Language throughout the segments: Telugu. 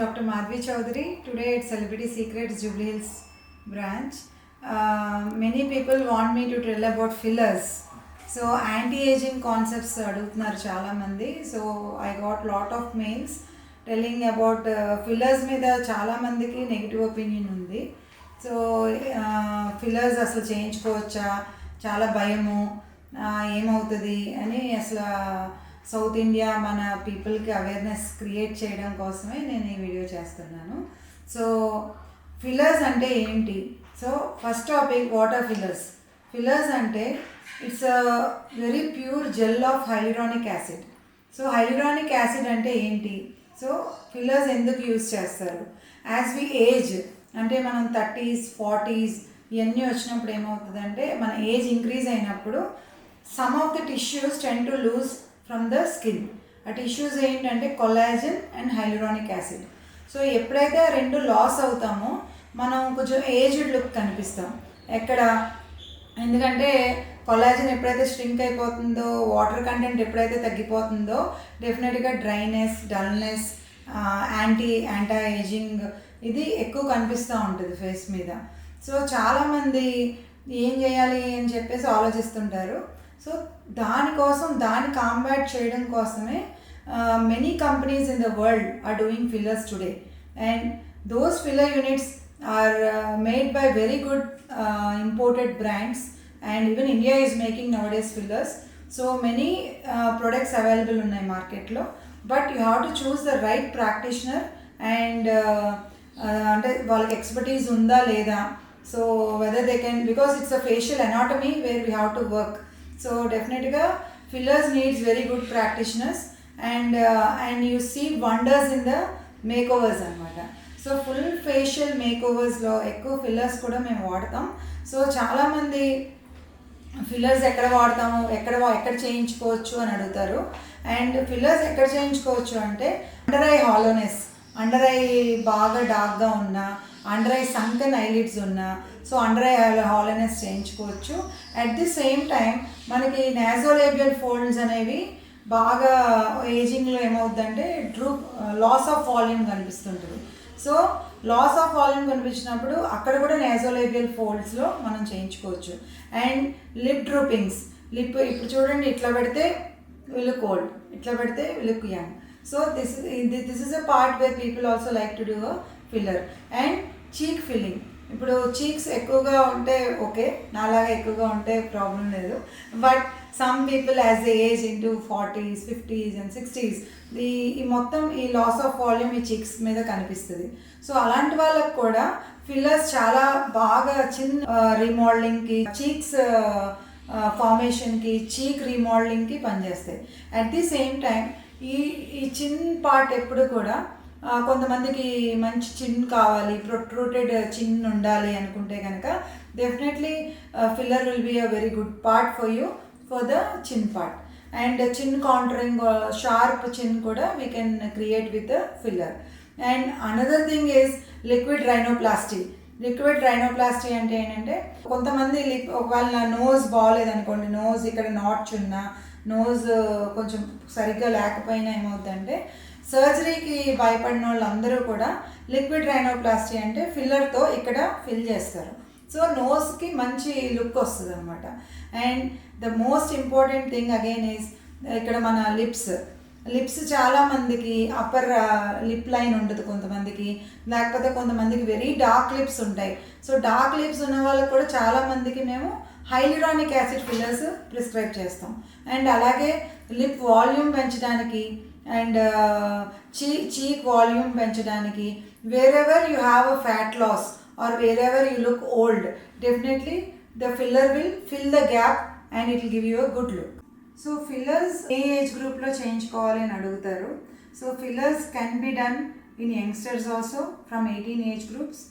Dr. Madhvi Chaudhary. Today at Celebrity Secrets Jubilee Hills branch. Many people want me to tell about fillers. So anti-aging concepts adugutunnaru chaala mandi. So I got lot of mails telling about fillers మీద చాలా మందికి నెగిటివ్ ఒపీనియన్ ఉంది. సో ఫిల్లర్స్ అసలు చేయించుకోవచ్చా, చాలా భయము, ఏమవుతుంది అని అసలు సౌత్ ఇండియా మన పీపుల్కి అవేర్నెస్ క్రియేట్ చేయడం కోసమే నేను ఈ వీడియో చేస్తున్నాను. సో ఫిల్లర్స్ అంటే ఏంటి? So first topic, what are fillers? Fillers అంటే it's a very pure gel of hyaluronic acid. So hyaluronic acid అంటే ఏంటి? సో ఫిల్లర్స్ ఎందుకు యూజ్ చేస్తారు? యాజ్ వి ఏజ్, అంటే మనం 30s 40s ఇవన్నీ వచ్చినప్పుడు ఏమవుతుందంటే మన ఏజ్ ఇంక్రీజ్ అయినప్పుడు some of the tissues tend to lose from the skin. ఆ టిష్యూస్ ఏంటంటే collagen and hyaluronic acid. So ఎప్పుడైతే రెండు లాస్ అవుతామో మనం కొంచెం ఏజ్డ్ లుక్ కనిపిస్తాం. ఎక్కడ? ఎందుకంటే కొలాజన్ ఎప్పుడైతే స్ట్రింక్ అయిపోతుందో, వాటర్ కంటెంట్ ఎప్పుడైతే తగ్గిపోతుందో డెఫినెట్గా డ్రైనెస్, డల్నెస్, యాంటీ ఏజింగ్ ఇది ఎక్కువ కనిపిస్తూ ఉంటుంది ఫేస్ మీద. సో చాలామంది ఏం చేయాలి అని చెప్పేసి ఆలోచిస్తుంటారు. సో దానికోసం, దాన్ని కాంబాట్ చేయడం కోసమే many companies in the world are doing fillers today. And those filler units are made by very good imported brands. And even India is making nowadays fillers. So many products available ఉన్నాయి మార్కెట్లో. But you have to choose the right practitioner and అంటే వాళ్ళకి ఎక్స్పర్టీస్ ఉందా లేదా. So whether they can, because it's a facial anatomy where we have to work. So డెఫినెట్గా fillers needs very good practitioners and you see wonders in the makeovers అనమాట. సో ఫుల్ ఫేషియల్ మేక్ ఓవర్స్లో ఎక్కువ ఫిల్లర్స్ కూడా మేము వాడతాం. సో చాలామంది ఫిల్లర్స్ ఎక్కడ వాడతాము, ఎక్కడ చేయించుకోవచ్చు అని అడుగుతారు. అండ్ ఫిల్లర్స్ ఎక్కడ చేయించుకోవచ్చు అంటే under eye hollowness, under eye బాగా డార్క్గా ఉన్నా, అండర్ ఐ సంకన్ ఐలిడ్స్ ఉన్నా, సో అండర్ ఐ హాలోనెస్ చేయించుకోవచ్చు. అట్ ది సేమ్ టైం మనకి నాజోలేబియల్ ఫోల్డ్స్ అనేవి బాగా ఏజింగ్లో ఏమవుతుందంటే లాస్ ఆఫ్ వాల్యూమ్ కనిపిస్తుంటుంది. సో లాస్ ఆఫ్ వాల్యూమ్ కనిపించినప్పుడు అక్కడ కూడా నేజోలేబియల్ ఫోల్డ్స్లో మనం చేయించుకోవచ్చు. అండ్ లిప్ డ్రూపింగ్స్, లిప్ ఇప్పుడు చూడండి, ఇట్లా పెడితే వీళ్ళు కోల్డ్, ఇట్లా పెడితే వీళ్ళు young. So this is a part where people also like to do a filler. And cheek filling, ఇప్పుడు చీక్స్ ఎక్కువగా ఉంటే ఓకే, నాలాగా ఎక్కువగా ఉంటే ప్రాబ్లం లేదు. But some people as the age into 40s 50s and 60s ఈ మొత్తం ఈ లాస్ ఆఫ్ వాల్యూమ్ ఈ చీక్స్ మీద కనిపిస్తుంది. సో అలాంటి వాళ్ళకు కూడా ఫిల్లర్స్ చాలా బాగా రీమోడలింగ్కి, చీక్స్ ఫార్మేషన్కి, చీక్ రీమోడలింగ్కి పనిచేస్తాయి. అట్ ది సేమ్ టైం ఈ చిన్ పార్ట్ ఎప్పుడు కూడా కొంతమందికి మంచి చిన్ కావాలి, ప్రొట్రూటెడ్ చిన్ ఉండాలి అనుకుంటే కనుక definitely filler will be a very good part for you for the chin part. And chin contouring, sharp chin కూడా we can create with the filler. And another thing is liquid rhinoplasty. Liquid rhinoplasty అంటే ఏంటంటే కొంతమంది ఒకవేళ నా నోజ్ బాగోలేదనుకోండి, నోజ్ ఇక్కడ నాట్స్ ఉన్నా, నోజ్ కొంచెం సరిగ్గా లేకపోయినా ఏమవుతుందంటే సర్జరీకి భయపడిన వాళ్ళందరూ కూడా లిక్విడ్ రైనోప్లాస్టీ అంటే ఫిల్లర్తో ఇక్కడ ఫిల్ చేస్తారు. సో నోస్కి మంచి లుక్ వస్తుంది అనమాట. And the most important thing again is ఇక్కడ మన లిప్స్ చాలామందికి అప్పర్ లిప్ లైన్ ఉంటుంది కొంతమందికి, లేకపోతే కొంతమందికి వెరీ డార్క్ లిప్స్ ఉంటాయి. సో డార్క్ లిప్స్ ఉన్న వాళ్ళకి కూడా చాలామందికి మేము హైలూరానిక్ యాసిడ్ ఫిల్లర్స్ ప్రిస్క్రైబ్ చేస్తాం. అండ్ అలాగే లిప్ వాల్యూమ్ పెంచడానికి అండ్ చీక్ వాల్యూమ్ పెంచడానికి, wherever you have a fat loss or wherever you look old, definitely the filler will fill the gap and it will give you a good look. So fillers ఏ ఏజ్ గ్రూప్లో చేయించుకోవాలి అని అడుగుతారు. So fillers can be done in youngsters also from 18 age groups.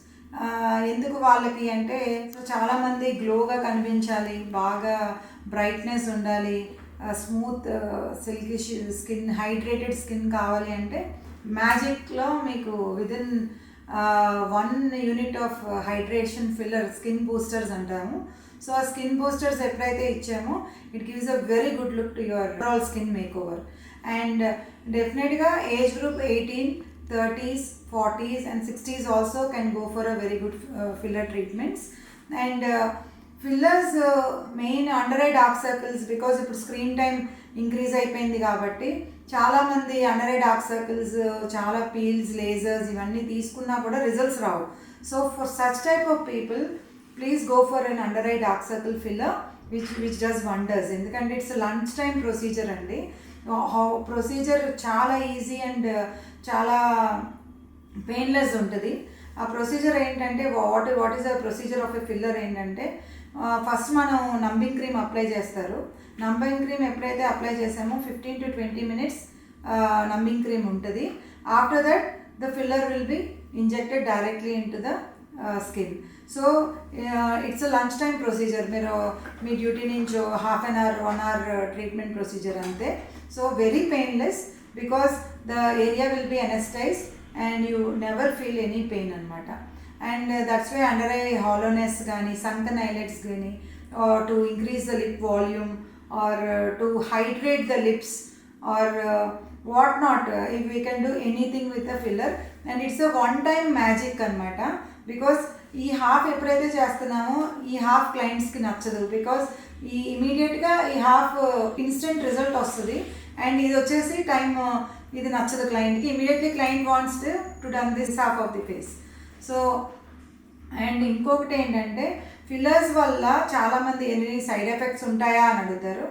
ఎందుకు వాళ్ళకి అంటే, సో చాలామంది గ్లోగా కనిపించాలి, బాగా బ్రైట్నెస్ ఉండాలి, smooth silky skin, hydrated skin కావాలి అంటే మ్యాజిక్లో మీకు within 1 unit of hydration filler, skin boosters అంటాము. సో ఆ స్కిన్ బూస్టర్స్ ఎప్పుడైతే ఇచ్చామో it gives a very good look to your overall skin make over. And డెఫినెట్గా age group 18 30s, 40s and 60s also can go for a very good filler treatments. And fillers main under eye dark circles, because ఇప్పుడు స్క్రీన్ టైం ఇంక్రీజ్ అయిపోయింది కాబట్టి చాలామంది అండర్ ఐ డార్క్ సర్కిల్స్, చాలా పీల్స్, లేజర్స్ ఇవన్నీ తీసుకున్నా కూడా results Rao. So for such type of people please go for an under eye dark circle filler which does wonders. ఎందుకంటే ఇట్స్ లంచ్ టైం ప్రొసీజర్ అండి. ప్రొసీజర్ చాలా ఈజీ అండ్ చాలా పెయిన్లెస్ ఉంటుంది. ఆ ప్రొసీజర్ ఏంటంటే what is the procedure of a filler ఏంటంటే, ఫస్ట్ మనం నంబింగ్ క్రీమ్ అప్లై చేస్తారు. నంబింగ్ క్రీమ్ ఎప్పుడైతే అప్లై చేసామో 15 to 20 minutes నంబింగ్ క్రీమ్ ఉంటుంది. After that the filler will be injected directly in to the skin. So it's a lunch time procedure. మీరు మీ డ్యూటీ నుంచి half an hour 1 hour treatment procedure అంతే. So very painless because the area will be anaesthetised and you never feel any pain అనమాట. And that's why under eye hollowness కానీ, సంకన్ ఐలెట్స్ కానీ, to increase the lip volume or to hydrate the lips or what not, if we can do anything with the filler. And it's a one time magic అనమాట. బికాస్ ఈ హాఫ్ ఎప్పుడైతే చేస్తున్నామో ఈ హాఫ్ క్లయింట్స్కి నచ్చదు. బికాస్ ఈ ఇమీడియట్గా ఈ హాఫ్ ఇన్స్టెంట్ రిజల్ట్ వస్తుంది. అండ్ ఇది వచ్చేసి ఇది నచ్చదు క్లయింట్కి. Immediately client wants to done this half of the face. So and ఇంకొకటి ఏంటంటే, ఫిల్లర్స్ వల్ల చాలామంది ఎన్ని సైడ్ ఎఫెక్ట్స్ ఉంటాయా అని అడుగుతారు.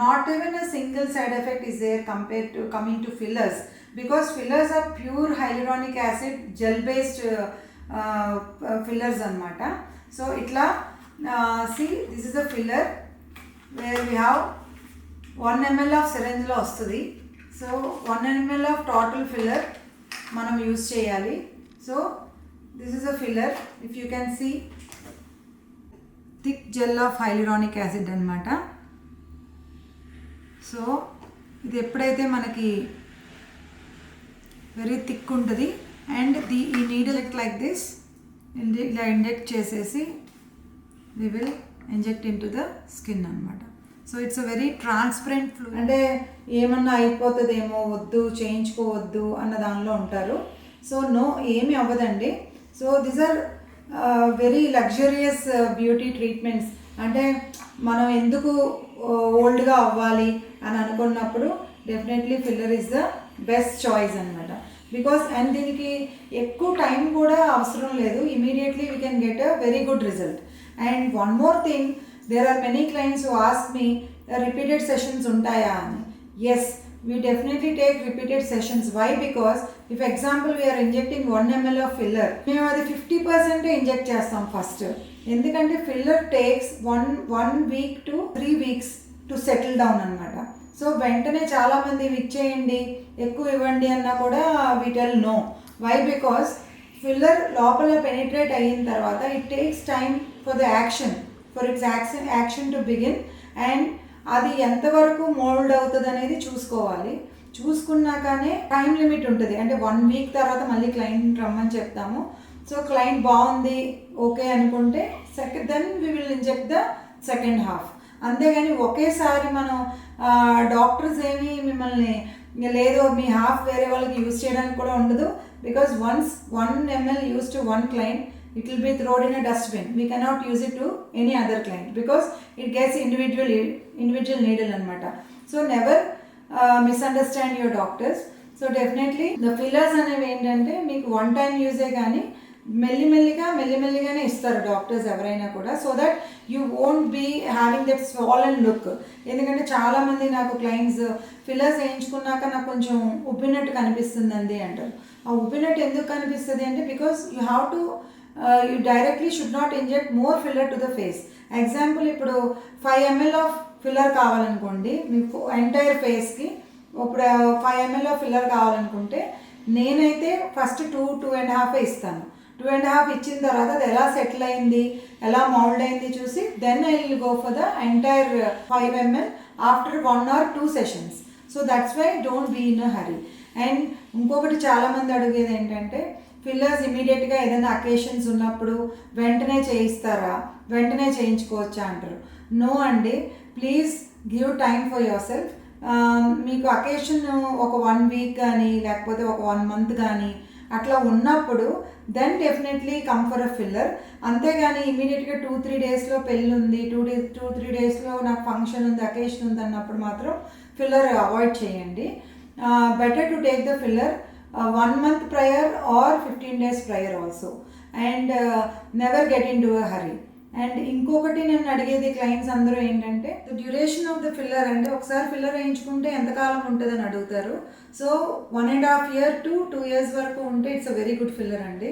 Not even a single side effect is there compare to coming to fillers, because fillers are pure hyaluronic acid gel based fillers అనమాట. సో ఇట్లా see this is a filler where we have 1 ml of సిరంజ్లో వస్తుంది. So 1 ml of total filler మనం యూజ్ చేయాలి. So this is a filler. If you can see, thick gel of hyaluronic acid అనమాట. సో ఇది ఎప్పుడైతే మనకి వెరీ థిక్ ఉంటుంది అండ్ ఈ నీడిల్ లైక్ దిస్ ఇలా ఇంజెక్ట్ చేసేసి we will inject into the skin అనమాట. So it's a very transparent fluid. అంటే ఏమన్నా అయిపోతుందేమో, వద్దు చేయించుకోవద్దు అన్న దానిలో ఉంటారు. సో నో, ఏమీ అవ్వదండి. So these are very luxurious beauty treatments. అంటే మనం ఎందుకు ఓల్డ్గా అవ్వాలి అని అనుకున్నప్పుడు definitely filler is the best choice అనమాట. బికాస్ అండ్ దీనికి ఎక్కువ టైం కూడా అవసరం లేదు. Immediately we can get a very good result. And one more thing, there are many clients who ask me repeated sessions ఉంటాయా అని. Yes, we definitely take repeated sessions. Why? Because if example we are injecting 1 ml of filler, మేము అది 50% ఇంజెక్ట్ చేస్తాం ఫస్ట్. ఎందుకంటే filler takes 1 week to 3 weeks to settle down అనమాట. సో వెంటనే చాలామంది ఇచ్చేయండి, ఎక్కువ ఇవ్వండి అన్నా కూడా we tell no. Why? Because filler లోపల పెనిట్రేట్ అయిన తర్వాత it takes time for the action, for it's action to begin. And అది ఎంతవరకు మోల్డ్ అవుతుంది అనేది చూసుకోవాలి. చూసుకున్నాకనే టైం లిమిట్ ఉంటుంది. అంటే 1 week తర్వాత మళ్ళీ క్లయింట్ రమ్మని చెప్తాము. సో క్లయింట్ బాగుంది ఓకే అనుకుంటే then we will inject the second half. అంతేగాని ఒకేసారి మనం డాక్టర్స్ ఏమి మిమ్మల్ని లేదు మీ హాఫ్ వేరే వాళ్ళకి యూజ్ చేయడానికి కూడా ఉండదు. Because once 1 ml use to 1 client, it will be thrown in a dustbin. We cannot use it to any other client because it gets individual needle anamata. So never misunderstand your doctors. So definitely the fillers అనేవి ఏంటంటే మీకు 1 time యూజే కానీ మెల్లిమెల్లిగానే ఇస్తారు డాక్టర్స్ ఎవరైనా కూడా. So that you won't be having that swollen look. ఎందుకంటే చాలామంది నాకు క్లయింట్స్ ఫిల్లర్స్ వేయించుకున్నాక నాకు కొంచెం ఉబ్బినట్టు కనిపిస్తుందండి అంటారు. ఆ ఉబ్బినట్టు ఎందుకు కనిపిస్తుంది అంటే because you have to you directly should not inject more filler to the face. Example, ఇప్పుడు 5 ml ఆఫ్ ఫిల్లర్ కావాలనుకోండి మీకు ఎంటైర్ ఫేస్కి, ఇప్పుడు 5 ml ఆఫ్ ఫిల్లర్ కావాలనుకుంటే నేనైతే ఫస్ట్ 2.5 ఇస్తాను. 2.5 ఇచ్చిన తర్వాత అది ఎలా సెటిల్ అయింది, ఎలా మౌల్డ్ అయింది చూసి then I will go for the entire 5 ml after 1 or 2 sessions. So that's why don't be in a hurry. And ఇంకొకటి చాలామంది అడిగేది ఏంటంటే ఫిల్లర్స్ ఇమీడియట్గా ఏదైనా అకేషన్స్ ఉన్నప్పుడు వెంటనే చేయిస్తారా, వెంటనే చేయించుకోవచ్చా అంటారు. నో అండి, please give time for your self. మీకు అకేషన్ ఒక 1 వీక్ కానీ లేకపోతే ఒక 1 మంత్ కానీ అట్లా ఉన్నప్పుడు then definitely come for a filler. అంతేగాని ఇమీడియట్గా 2-3 డేస్లో పెళ్ళి ఉంది, 2-3 డేస్లో నాకు ఫంక్షన్ ఉంది, అకేషన్ ఉంది అన్నప్పుడు మాత్రం ఫిల్లర్ అవాయిడ్ చేయండి. Better to take the filler 1 month prior or 15 days prior also, and never get into a hurry. And ఇంకొకటి నేను అడిగేది క్లయింట్స్ అందరూ ఏంటంటే డ్యూరేషన్ ఆఫ్ ద ఫిల్లర్ అంటే ఒకసారి ఫిల్లర్ వేయించుకుంటే ఎంతకాలం ఉంటుందని అడుగుతారు. సో 1.5 year to 2 years వరకు ఉంటే it's a very good filler అండి.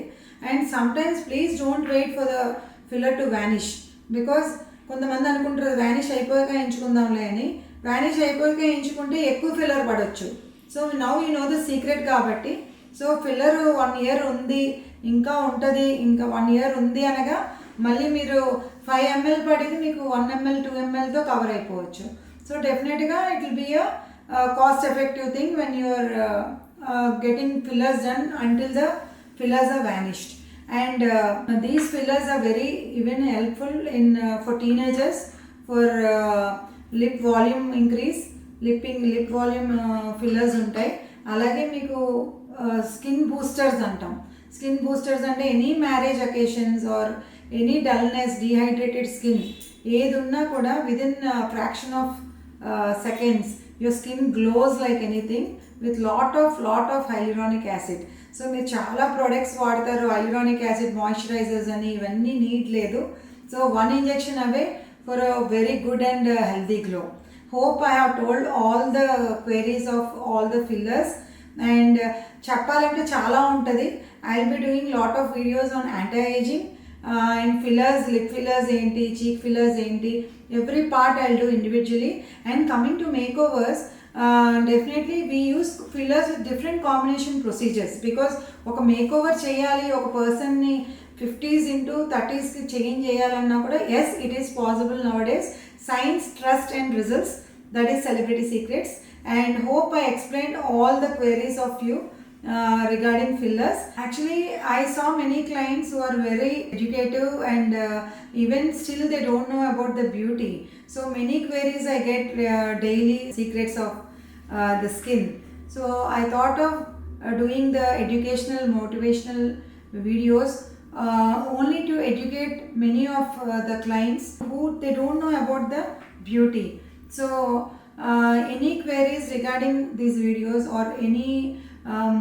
And sometimes please don't wait for the filler to vanish, because కొంతమంది అనుకుంటారు వ్యానిష్ అయిపోయాక వేయించుకుందాంలే అని. వ్యానిష్ అయిపోయాక వేయించుకుంటే ఎక్కువ ఫిల్లర్ పడవచ్చు. So now you know the secret కాబట్టి, సో ఫిల్లర్ 1 year ఉంది ఇంకా ఉంటుంది, ఇంకా 1 year ఉంది అనగా మళ్ళీ మీరు 5 ml పడింది మీకు 1 ml 2 mlతో కవర్ అయిపోవచ్చు. సో డెఫినెట్గా it will be a cost effective thing when you are getting fillers done until the fillers are vanished. And these fillers are very even helpful in for teenagers for lip volume increase, lip volume fillers ఉంటాయి. అలాగే మీకు స్కిన్ బూస్టర్స్ అంటాం. స్కిన్ బూస్టర్స్ అంటే any marriage occasions or any dullness, dehydrated skin ఏది ఉన్నా కూడా within fraction of seconds your skin gloss like anything with lot of hyaluronic acid. So మీరు చాలా ప్రోడక్ట్స్ వాడతారు, హైలూరానిక్ యాసిడ్ మాయిశ్చరైజర్స్ అని, ఇవన్నీ నీడ్ లేదు. So 1 injection away for a very good and healthy glow. Hope I have told all the queries of all the fillers. And చెప్పాలంటే చాలా ఉంటుంది. I will be doing lot of videos on anti-aging and fillers, lip fillers ఏంటి, cheek fillers ఏంటి, every part I'll do individually. And coming to makeovers, definitely we use fillers with different combination procedures, because ఒక makeover చేయాలి, ఒక పర్సన్ని 50s into 30sకి చేంజ్ చేయాలన్నా కూడా yes, it is possible nowadays. Science, trust and results, that is Celebrity Secrets. And hope I explained all the queries of you regarding fillers. Actually I saw many clients who are very educative and even still they don't know about the beauty. So many queries I get daily, secrets of the skin. So I thought of doing the educational motivational videos only to educate many of the clients who they don't know about the beauty. So any queries regarding these videos or any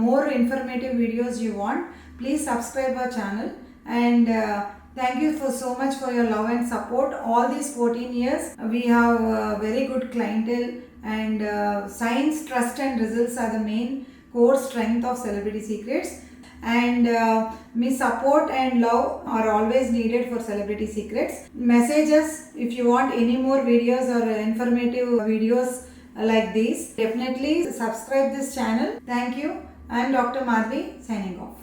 more informative videos you want, please subscribe our channel. And thank you for so much for your love and support all these 14 years. We have very good clientele, and science, trust and results are the main core strength of Celebrity Secrets. And me support and love are always needed for Celebrity Secrets. Message us if you want any more videos or informative videos like these. Definitely subscribe this channel. Thank you. I am Dr. Madhvi signing off.